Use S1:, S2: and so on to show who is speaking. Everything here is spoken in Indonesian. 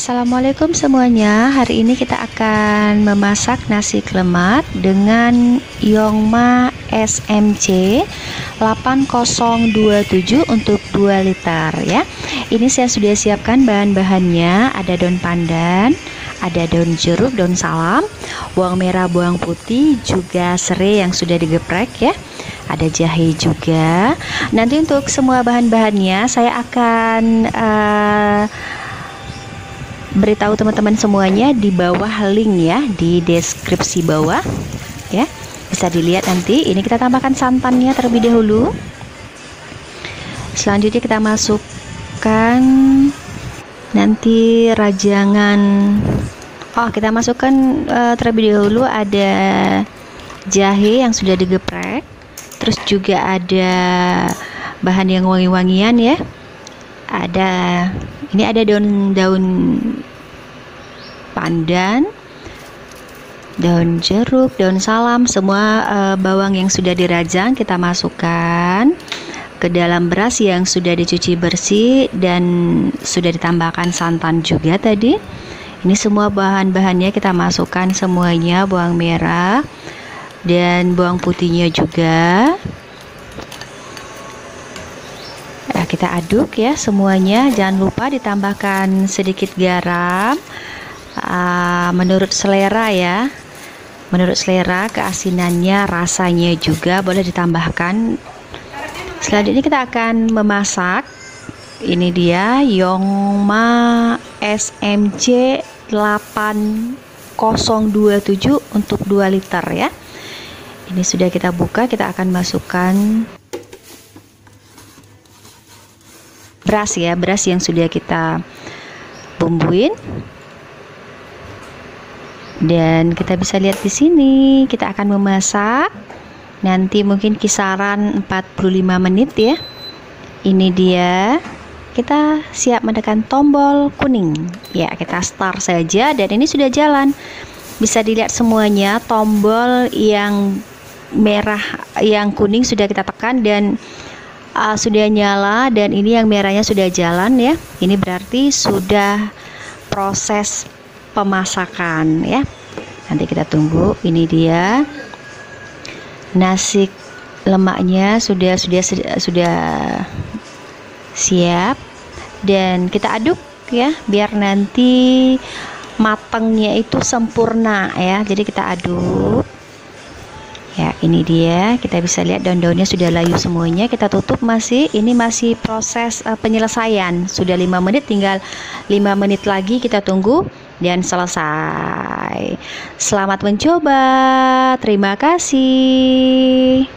S1: Assalamualaikum semuanya. Hari ini kita akan memasak nasi klemat dengan Yongma SMC 8027 untuk 2 liter ya. Ini saya sudah siapkan bahan-bahannya, ada daun pandan, ada daun jeruk, daun salam, bawang merah, bawang putih, juga serai yang sudah digeprek ya. Ada jahe juga. Nanti untuk semua bahan-bahannya saya akan beritahu teman-teman semuanya di bawah link ya, di deskripsi bawah ya, bisa dilihat nanti. Ini kita tambahkan santannya terlebih dahulu. Selanjutnya kita masukkan nanti rajangan. Kita masukkan terlebih dahulu ada jahe yang sudah digeprek, terus juga ada bahan yang wangi-wangian ya. Ini ada daun pandan, daun jeruk, daun salam, semua bawang yang sudah dirajang kita masukkan ke dalam beras yang sudah dicuci bersih dan sudah ditambahkan santan juga tadi. Ini semua bahan-bahannya kita masukkan semuanya, bawang merah dan bawang putihnya juga. Kita aduk ya semuanya, jangan lupa ditambahkan sedikit garam menurut selera ya, menurut selera keasinannya, rasanya juga boleh ditambahkan. Selanjutnya kita akan memasak. Ini dia Yongma SMC 8027 untuk 2 liter ya. Ini sudah kita buka, kita akan masukkan beras ya, beras yang sudah kita bumbuin. Dan kita bisa lihat di sini, kita akan memasak nanti mungkin kisaran 45 menit ya. Ini dia, kita siap menekan tombol kuning ya, kita start saja dan ini sudah jalan. Bisa dilihat semuanya, tombol yang merah, yang kuning sudah kita tekan dan sudah nyala, dan ini yang merahnya sudah jalan ya. Ini berarti sudah proses pemasakan ya. Nanti kita tunggu. Ini dia nasi lemaknya sudah siap, dan kita aduk ya biar nanti matangnya itu sempurna ya. Jadi kita aduk ya. Ini dia, kita bisa lihat daun-daunnya sudah layu semuanya. Kita tutup, ini masih proses penyelesaian. Sudah 5 menit, tinggal 5 menit lagi kita tunggu dan selesai. Selamat mencoba, terima kasih.